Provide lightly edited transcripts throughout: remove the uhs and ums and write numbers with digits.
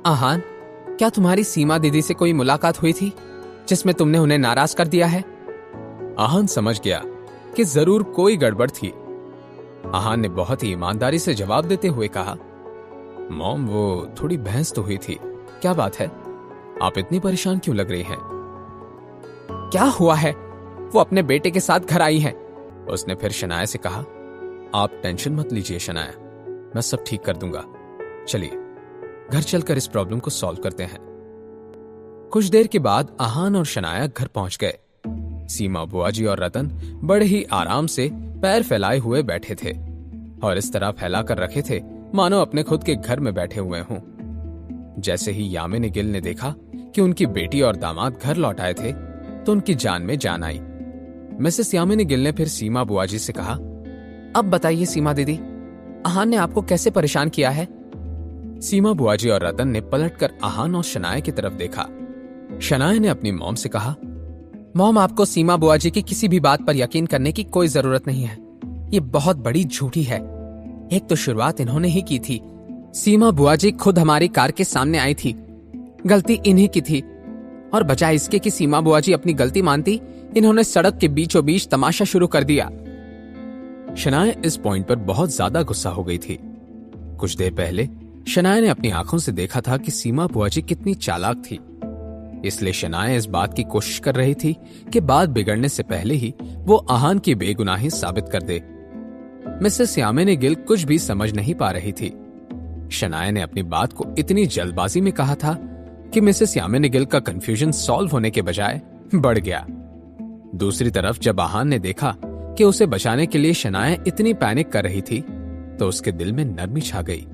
आहान, क्या तुम्हारी सीमा दीदी से कोई मुलाकात हुई थी जिसमें तुमने उन्हें नाराज कर दिया है? आहान समझ गया कि जरूर कोई गड़बड़ थी। आहान ने बहुत ही ईमानदारी से जवाब देते हुए कहा, मॉम, वो थोड़ी बहस तो हुई थी। क्या बात है? आप इतनी परेशान क्यों लग रही हैं? क्या हुआ है? वो अपने बेटे के साथ घर आई है। उसने फिर शनाया से कहा, आप टेंशन मत लीजिए शनाया, मैं सब ठीक कर दूंगा। चलिए घर चलकर इस प्रॉब्लम को सॉल्व करते हैं। कुछ देर के बाद आहान और शनाया घर पहुंच गए। सीमा बुआजी और रतन बड़े ही आराम से पैर फैलाए हुए बैठे थे और इस तरह फैला कर रखे थे मानो अपने खुद के घर में बैठे हुए हों। जैसे ही यामिनी गिल ने देखा कि उनकी बेटी और दामाद घर लौट आए थे तो उनकी जान में जान आई। मिसेस यामिनी गिल ने फिर सीमा बुआजी से कहा, अब बताइए सीमा दीदी, आहान ने आपको कैसे परेशान किया है? सीमा बुआजी और रतन ने पलटकर आहान और शनाया की तरफ देखा। शनाया ने अपनी मॉम से कहा, मॉम, आपको सीमा बुआजी की किसी भी बात पर यकीन करने की कोई जरूरत नहीं है। ये बहुत बड़ी झूठी है। एक तो शुरुआत इन्होंने ही की थी। सीमा बुआजी खुद हमारी कार के सामने आई थी। गलती इन्हीं की थी और बजाय इसके कि सीमा बुआजी अपनी गलती मानती, इन्होंने सड़क के बीचों बीच तमाशा शुरू कर दिया। शनाया इस पॉइंट पर बहुत ज्यादा गुस्सा हो गई थी। कुछ देर पहले शनाया ने अपनी आंखों से देखा था कि सीमा बुआजी कितनी चालाक थी। इसलिए शनाया इस बात की कोशिश कर रही थी कि बात बिगड़ने से पहले ही वो आहान की बेगुनाही साबित कर दे। मिसेस यामिनी गिल कुछ भी समझ नहीं पा रही थी। शनाया ने अपनी बात को इतनी जल्दबाजी में कहा था कि मिसेस यामिनी गिल का कंफ्यूजन सॉल्व होने के बजाय बढ़ गया। दूसरी तरफ जब आहान ने देखा कि उसे बचाने के लिए शनाया इतनी पैनिक कर रही थी तो उसके दिल में नरमी छा गई।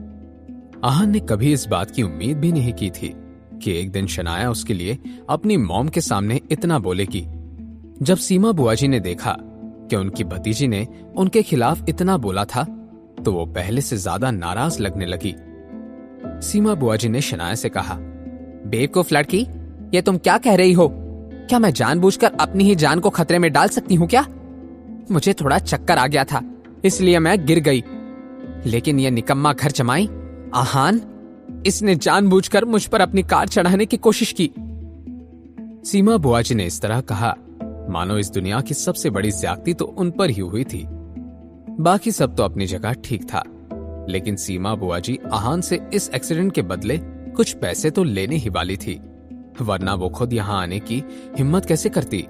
आहान ने कभी इस बात की उम्मीद भी नहीं की थी कि एक दिन शनाया उसके लिए अपनी मॉम के सामने इतना बोलेगी। जब सीमा बुआजी ने देखा कि उनकी भतीजी ने उनके खिलाफ इतना बोला था तो वो पहले से ज्यादा नाराज लगने लगी। सीमा बुआजी ने शनाया से कहा, बेवकूफ लड़की, ये तुम क्या कह रही हो? क्या मैं जानबूझकर अपनी ही जान को खतरे में डाल सकती हूँ क्या? मुझे थोड़ा चक्कर आ गया था इसलिए मैं गिर गई, लेकिन यह निकम्मा घर जमाई आहान, इसने जानबूझकर मुझ पर अपनी कार चढ़ाने की कोशिश की। सीमा बुआजी ने इस तरह कहा मानो इस दुनिया की सबसे बड़ी ज्यादती तो उन पर ही हुई थी। बाकी सब तो अपनी जगह ठीक था, लेकिन सीमा बुआजी आहान से इस एक्सीडेंट के बदले कुछ पैसे तो लेने ही वाली थी, वरना वो खुद यहां आने की हिम्मत कैसे करती।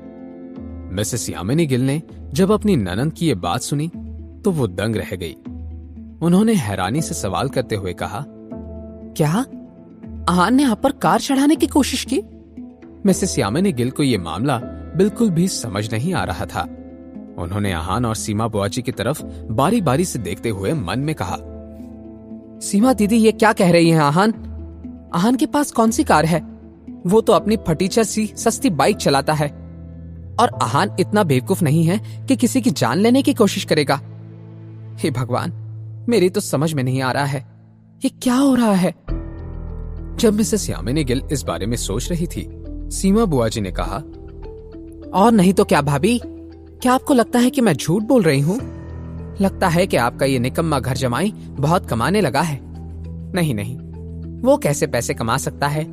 मिसेस यामिनी गिल ने जब अपनी ननंद की ये बात सुनी तो वो दंग रह गई। उन्होंने हैरानी से सवाल करते हुए कहा, क्या आहान ने आप पर कार चढ़ाने की कोशिश की? मिसेस यामिनी गिल को यह मामला बिल्कुल भी समझ नहीं आ रहा था। उन्होंने आहान और सीमा बुआजी की तरफ बारी बारी से देखते हुए मन में कहा, सीमा दीदी, ये क्या कह रही हैं? आहान के पास कौन सी कार है? वो तो अपनी फटीचर सी सस्ती बाइक चलाता है और आहान इतना बेवकूफ नहीं है कि किसी की जान लेने की कोशिश करेगा। हे भगवान, मेरी तो समझ में नहीं आ रहा है, ये क्या हो रहा है? जब मिसेस यामिनी गिल इस बारे में सोच रही थी, सीमा बुआजी ने कहा, और नहीं तो क्या भाभी, क्या आपको लगता है कि मैं झूठ बोल रही हूँ? लगता है कि आपका ये निकम्मा घर जमाई बहुत कमाने लगा है। नहीं नहीं, वो कैसे पैसे कमा सकता है?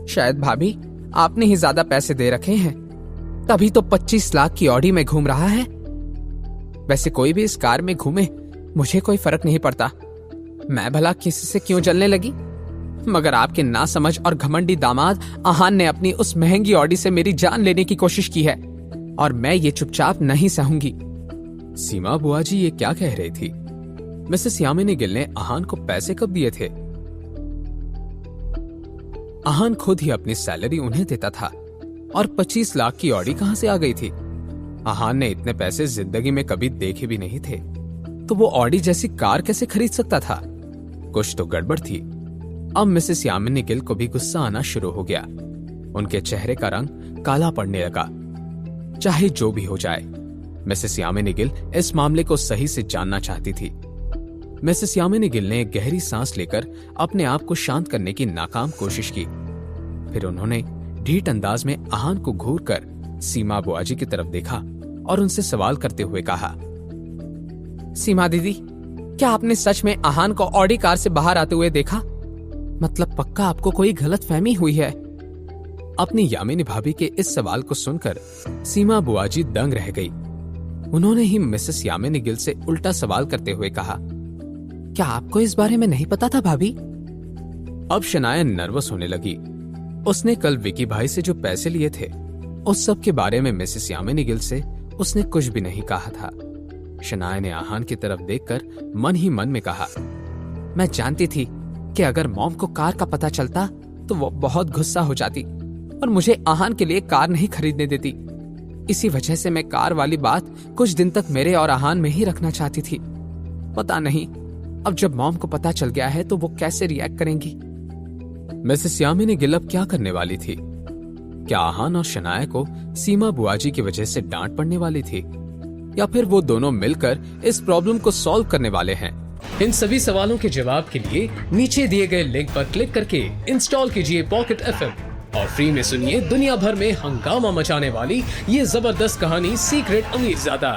शायद भाभी आपने ही ज्यादा पैसे दे रखे हैं, तभी तो 25 लाख की ऑडी में घूम रहा है। वैसे कोई भी इस कार में घूमे मुझे कोई फर्क नहीं पड़ता, मैं भला किसी से क्यों जलने लगी? मगर आपके नासमझ और घमंडी दामाद आहान ने अपनी उस महंगी ऑडी से मेरी जान लेने की कोशिश की है और मैं ये चुपचाप नहीं सहूंगी। सीमा बुआजी ये क्या कह रही थी? मिसेस यामिनी गिल ने आहान को पैसे कब दिए थे? आहान खुद ही अपनी सैलरी उन्हें देता था और 25 लाख की ऑडी कहां से आ गई थी? आहान ने इतने पैसे जिंदगी में कभी देखे भी नहीं थे, तो वो ऑडी जैसी कार कैसे खरीद सकता था? कुछ तो गड़बड़ थी। अब मिसेस यामिनी गिल को भी गुस्सा आना शुरू हो गया। उनके चेहरे का रंग काला पड़ने लगा। चाहे जो भी हो जाए, मिसेस यामिनी गिल इस मामले को सही से जानना चाहती थी। मिसेस यामिनी गिल ने एक गहरी सांस लेकर अपने आप को शांत करने की नाकाम कोशिश की। फिर उन्होंने ढीठ अंदाज में आहान को घूर कर सीमा बुआजी की तरफ देखा और उनसे सवाल करते हुए कहा, सीमा दीदी, क्या आपने सच में आहान को ऑडी कार से बाहर आते हुए देखा? मतलब पक्का आपको कोई गलत फहमी हुई है। अपनी यामिनी भाभी के इस सवाल को सुनकर सीमा बुआजी दंग रह गई। उन्होंने ही मिसेस यामिनी गिल से उल्टा सवाल करते हुए कहा, क्या आपको इस बारे में नहीं पता था भाभी? अब शनाया नर्वस होने लगी। उसने कल विकी भाई से जो पैसे लिए थे उस सब के बारे में मिसेस यामिनी गिल से उसने कुछ भी नहीं कहा था। शनाया ने आहान की तरफ देखकर मन ही मन में कहा, मैं जानती थी कि अगर मॉम को कार का पता चलता तो वो बहुत गुस्सा हो जाती और मुझे आहान के लिए कार नहीं खरीदने देती। इसी वजह से मैं कार वाली बात कुछ दिन तक मेरे और आहान में ही रखना चाहती थी। पता नहीं अब जब मॉम को पता चल गया है तो वो कैसे रिएक्ट करेंगी। मिसेस यामिनी गिल अब क्या करने वाली थी? क्या आहान और शनाया को सीमा बुआजी की वजह से डांट पड़ने वाली थी, या फिर वो दोनों मिलकर इस प्रॉब्लम को सॉल्व करने वाले हैं? इन सभी सवालों के जवाब के लिए नीचे दिए गए लिंक पर क्लिक करके इंस्टॉल कीजिए पॉकेट FM और फ्री में सुनिए दुनिया भर में हंगामा मचाने वाली ये जबरदस्त कहानी सीक्रेट अमीरजादा।